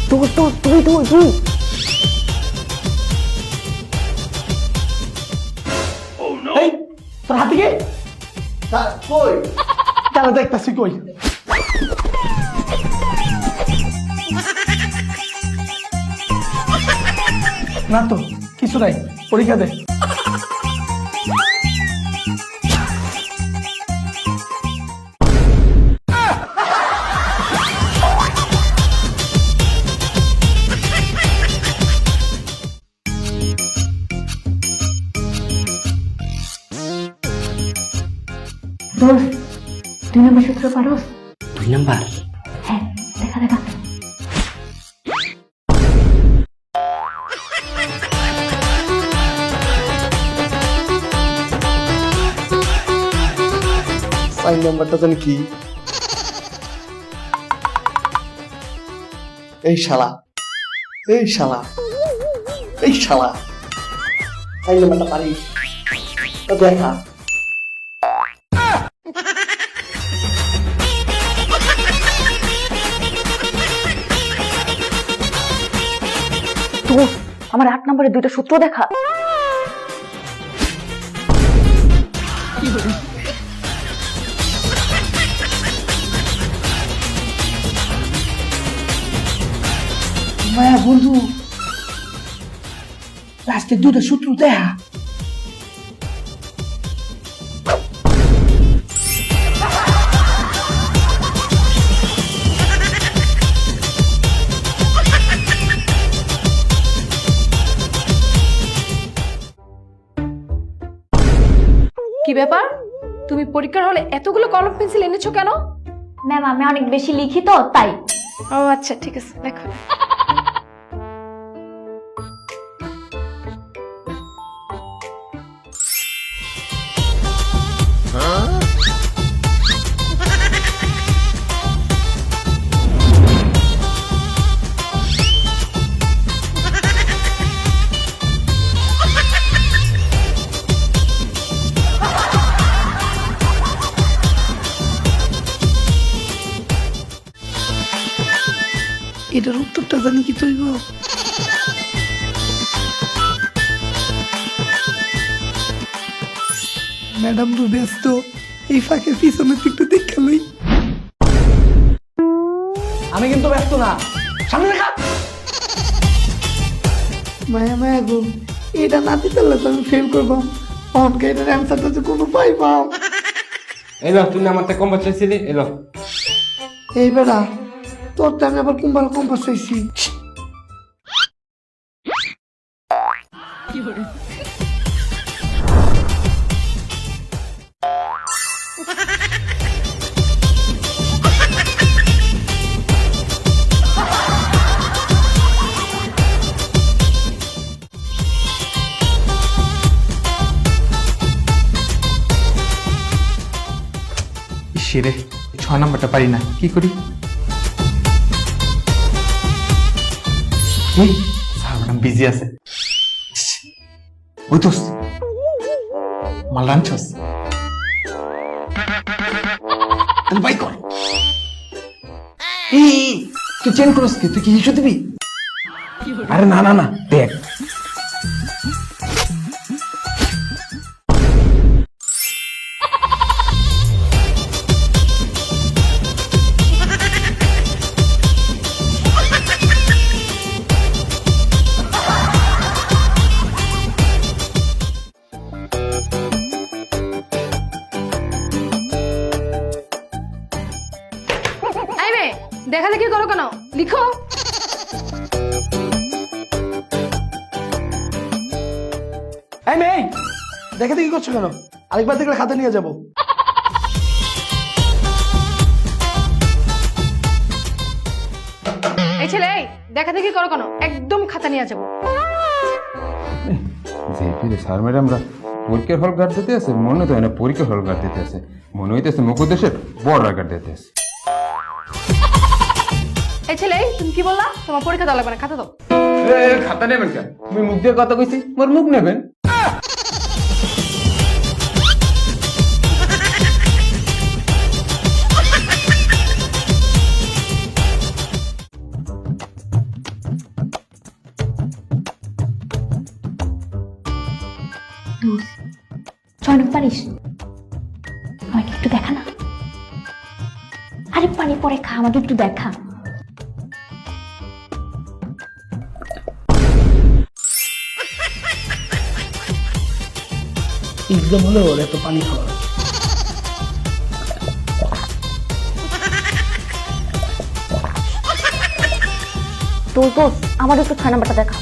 তুই এই তোর হাতে কি কই কেন দেখতেছি কই না তো কিছু নাই পরীক্ষা দে বল 2 নম্বর সূত্র পারোস? 2 নাম্বার হ্যাঁ দেখা দেখা। সাইন নাম্বারটা জানি কি এই শালা সাইন নাম্বারটা পারিস তো দেখা তো আমার 8 নম্বরের 2টা সূত্র দেখা। মায়া বন্ধু লাস্টে 2টা সূত্র দেখা কি ব্যাপার, তুমি পরীক্ষার হলে এতগুলো কলম পেন্সিল এনেছো কেন? ম্যাম আমি অনেক বেশি লিখি তো তাই। ও আচ্ছা ঠিক আছে, দেখো। এটার উত্তরটা জানি কি তুই গো ম্যাডাম তো ব্যস্ত এই ফাঁকে পিছনের দিকটা দেখে লই আমি কিন্তু ব্যস্ত না সামনে দেখা মায়া গো এটা না দিতে পারলে তো আমি ফেল করবাম অনকে এটার অ্যান্সারটা তো কোনো পাইবাম এলো তুই না আমার কম বাঁচাইছিলি এলো এই বেড়া তোর তো আমি আবার কুম্বাল কম পাচ্ছি ইসিরে 6 নাম্বারটা পারি না কি করি স্যার ম্যাডাম বিজি আছে ওই তো মাল রানছস ভাই কর তুই চেন করস কি তুই কি ইস্যু দিবি আরে না না না দেখ এই মেয়ে, দেখা দেখি করো কেন, লিখো। এই মেয়ে দেখে দেখি করছো কেন আরেকবার দেখলে খাতা নিয়ে যাবো এই ছেলে, এই দেখা দেখি করো কেন, একদম খাতা নিয়ে যাবো। যে স্যার ম্যাডামরা পরীক্ষার হল গার্ড দিতে আছে মনে তো হয় না পরীক্ষার হল গার্ড দিতে আছে মনে হইতেছে মুখোদ্দেশের বর্ডার গার্ড দিতে আছে এই ছেলে, এই, তুমি কি বললা? তোমার পরীক্ষা দেওয়া লাগবে না, খাতা দাও। খাতা নেবেন কেন তুমি মুখ দিয়ে কথা কইছি মোর মুখ নেবেন ছয় নম্বর পারিস? আমাকে একটু দেখা না। আরে পানি পরে খা, আমাকে একটু দেখা। এক্সাম হলে ওর এত পানি খাওয়া তো দোস্ত আমার একটু 6 নাম্বারটা দেখা।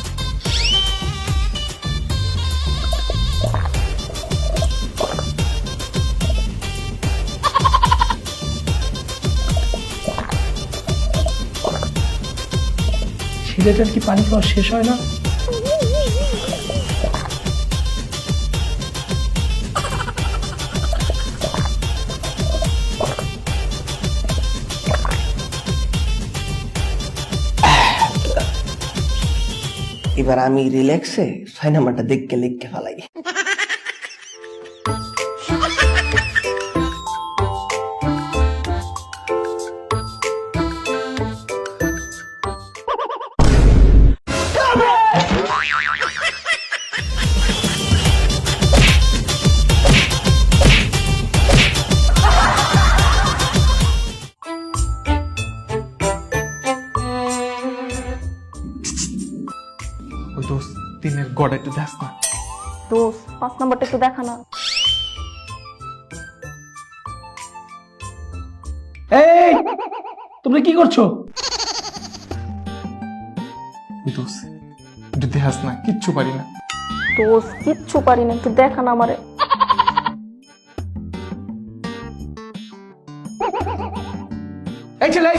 ছেলেটার কি পানি খাওয়া শেষ হয় না? এবার আমি রিল্যাক্সে 6 নাম্বারটা দেখকে লিখকে ফেলাই। ওই দোস্ত দিনের গড়া একটু দেখ না। দোস্ত 5 নাম্বারটা একটু দেখা না। এই তোমরা কি করছো? ওই দোস্ত একটু দেখাস না, কিচ্ছু পারি না। দোস্ত কিচ্ছু পারি না, একটু দেখা না আমারে। এই ছেলে,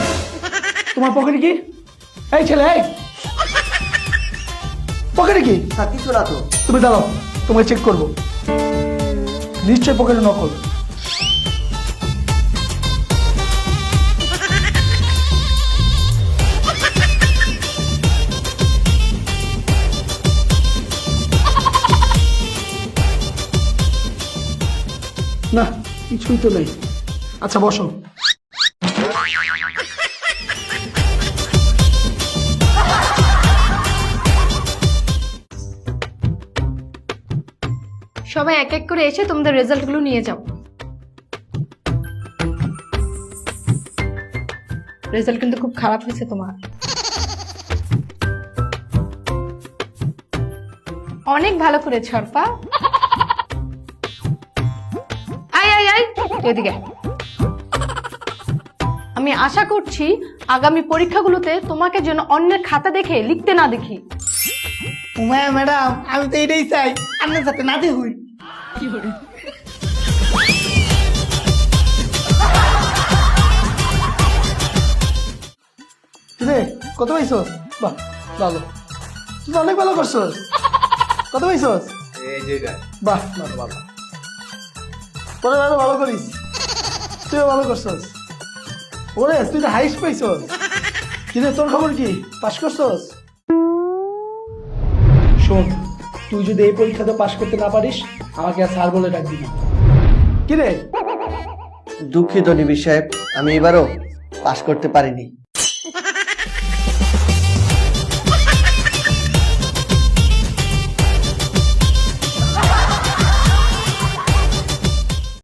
তোমার পকেটে কি? এই ছেলে, পকেটে কি? স্যার কিছু না তো। তুমি দাঁড়াও, তোমাকে চেক করবো। নিশ্চয় পকেটে নকল। না, কিছুই তো নেই। আচ্ছা বসো। সবাই এক এক করে এসে তোমাদের রেজাল্টগুলো নিয়ে যাও। রেজাল্ট কিন্তু খুব খারাপ হয়েছে তোমার। অনেক ভালো করেছ অর্পা। আয় আয় আয় এদিকে। আমি আশা করছি আগামী পরীক্ষাগুলোতে তোমাকে যেন অন্যের খাতা দেখে লিখতে না দেখি। উমায়া ম্যাডাম, আমি তো এটাই চাই, আপনার সাথে নাতে হই। কিরে, কত পাইছস? বাহ ভালো, তুই তো অনেক ভালো করছস। কত পাইছস? বাহ ভালো ভালো, পরে ভালো ভালো করিস। তুইও ভালো করছস। ওরে তুই তো হাইস্ট পাইছস। কিরে তোর খবর কি, পাস করছস? শোন, তুই যদি এই পরীক্ষাতে পাশ করতে না পারিস, আমাকে আর স্যার বলে ডাক দিবি। কিরে? দুঃখিত নিবি সাহেব, আমি এবারও পাস করতে পারিনি।